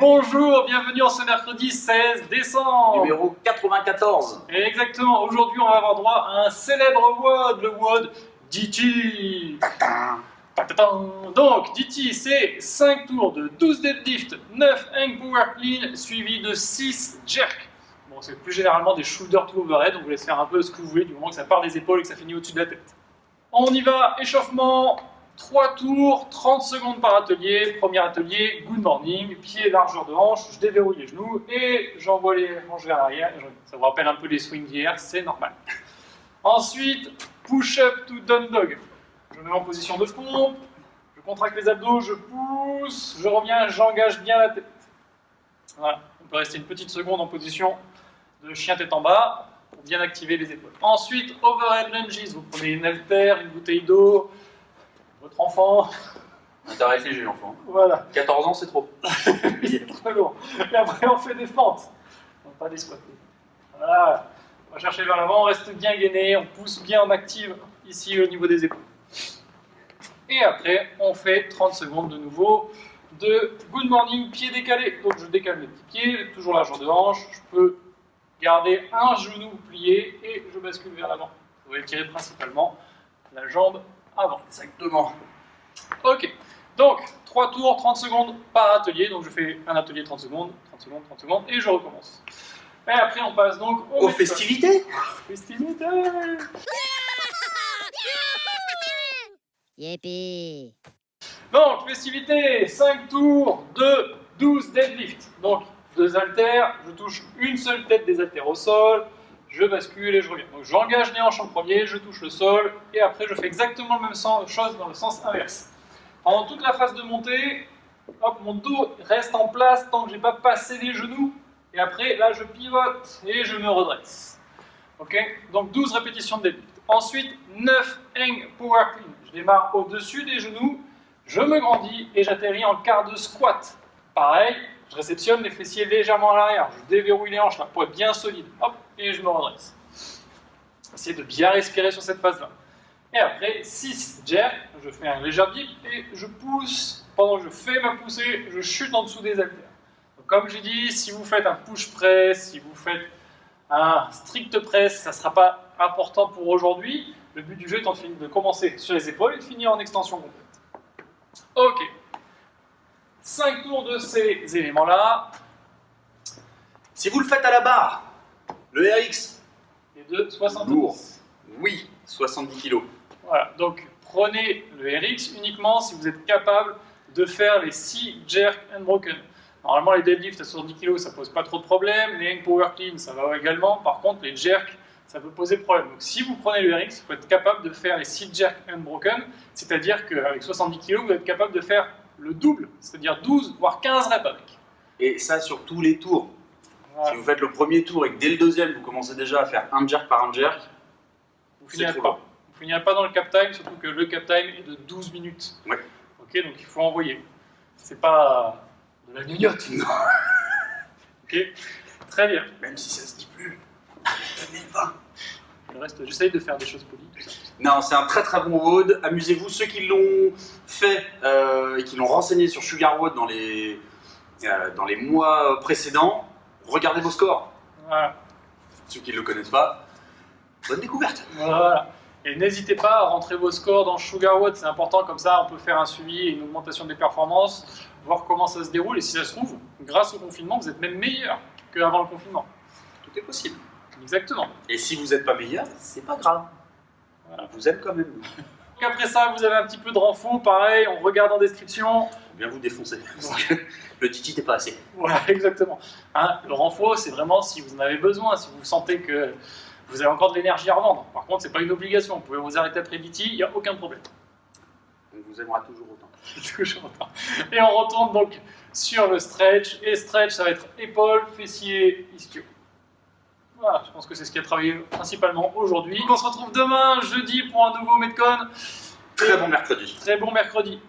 bonjour, bienvenue en ce mercredi 16 décembre. Numéro 94. Et exactement, aujourd'hui on va avoir droit à un célèbre WOD, le WOD DT. Donc DT c'est 5 tours de 12 deadlift, 9 hang power clean, suivi de 6 jerk. Bon, c'est plus généralement des shoulder to overhead, donc vous laissez faire un peu ce que vous voulez du moment que ça part des épaules et que ça finit au-dessus de la tête. On y va, échauffement. 3 tours, 30 secondes par atelier. Premier atelier, good morning, pied largeur de hanche, je déverrouille les genoux et j'envoie les hanches vers l'arrière. Ça vous rappelle un peu les swings d'hier, c'est normal. Ensuite, push-up to down dog. Je me mets en position de pompe, je contracte les abdos, je pousse, je reviens, j'engage bien la tête. Voilà, on peut rester une petite seconde en position de chien tête en bas pour bien activer les épaules. Ensuite, overhead lunges, vous prenez une haltère, une bouteille d'eau, votre enfant. Intérêt léger, l'enfant. Voilà. 14 ans, c'est trop. C'est très lourd. Et après, on fait des fentes. On va pas les squatter. Voilà. On va chercher vers l'avant, on reste bien gainé, on pousse bien, on active ici au niveau des épaules. Et après, on fait 30 secondes de nouveau de good morning, pied décalé. Donc je décale mes petits pieds, toujours largeur de hanche. Je peux garder un genou plié et je bascule vers l'avant. Vous allez tirer principalement la jambe avant. Exactement. Ok, donc 3 tours, 30 secondes par atelier. Donc je fais un atelier 30 secondes, 30 secondes, 30 secondes et je recommence. Et après on passe donc aux festivités. Festivités. Yippee! Donc festivités, 5 tours de 12 deadlift. Donc 2 haltères, je touche une seule tête des haltères au sol. Je bascule et je reviens. Donc j'engage les hanches en premier, je touche le sol, et après je fais exactement la même chose dans le sens inverse. Pendant toute la phase de montée, hop, mon dos reste en place tant que je n'ai pas passé les genoux, et après là je pivote et je me redresse. Ok, donc 12 répétitions de deadlift. Ensuite, 9 hang power clean. Je démarre au-dessus des genoux, je me grandis et j'atterris en quart de squat. Pareil, je réceptionne les fessiers légèrement à l'arrière, je déverrouille les hanches là pour être bien solide. Hop, et je me redresse. Essayez de bien respirer sur cette phase-là. Et après, 6 jerks, je fais un léger dip et je pousse. Pendant que je fais ma poussée, je chute en dessous des haltères. Donc, comme j'ai dit, si vous faites un push press, si vous faites un strict press, ça ne sera pas important pour aujourd'hui. Le but du jeu étant de commencer sur les épaules et de finir en extension complète. Ok. 5 tours de ces éléments-là. Si vous le faites à la barre, le RX Et de 70. lourd. Oui, 70 kg. Voilà, donc prenez le RX uniquement si vous êtes capable de faire les 6 jerk unbroken. Normalement, les deadlifts à 70 kg, ça pose pas trop de problèmes. Les hang power clean, ça va également. Par contre, les jerks, ça peut poser problème. Donc si vous prenez le RX, il faut être capable de faire les 6 jerk unbroken, c'est-à-dire qu'avec 70 kg, vous êtes capable de faire le double, c'est-à-dire 12 voire 15 reps avec. Et ça sur tous les tours. Voilà. Si vous faites le premier tour et que dès le deuxième, vous commencez déjà à faire un jerk par un jerk, Vous c'est finirez trop pas. long. Vous finirez pas dans le cap time, surtout que le cap time est de 12 minutes. Ouais. Ok, donc il faut envoyer. C'est pas de la gnognotte. Non. Ok, très bien. Même si ça se dit plus. 2020. Le reste, j'essaye de faire des choses polies. Tout ça. Non, c'est un très très bon WOD. Amusez-vous. Ceux qui l'ont fait et qui l'ont renseigné sur Sugar WOD dans les mois précédents, regardez vos scores. Voilà. Ceux qui ne le connaissent pas, bonne découverte. Voilà. Et n'hésitez pas à rentrer vos scores dans Sugar WOD, c'est important, comme ça on peut faire un suivi et une augmentation des performances, voir comment ça se déroule, et si ça se trouve, grâce au confinement, vous êtes même meilleur qu'avant le confinement. Tout est possible. Exactement. Et si vous n'êtes pas meilleur, c'est pas grave. Voilà. On vous aime quand même. Donc après ça, vous avez un petit peu de renfo, pareil, on regarde en description. Faut bien vous défoncer. Parce que le titi n'est pas assez. Voilà, exactement. Hein, le renfo, c'est vraiment si vous en avez besoin, si vous sentez que vous avez encore de l'énergie à revendre. Par contre, c'est pas une obligation, vous pouvez vous arrêter après DT, il n'y a aucun problème. On vous aimera toujours autant. Toujours autant. Et on retourne donc sur le stretch, et stretch, ça va être épaules, fessiers, ischio. Voilà, je pense que c'est ce qui a travaillé principalement aujourd'hui. Donc on se retrouve demain, jeudi, pour un nouveau Metcon. Très bon mercredi. Très bon mercredi.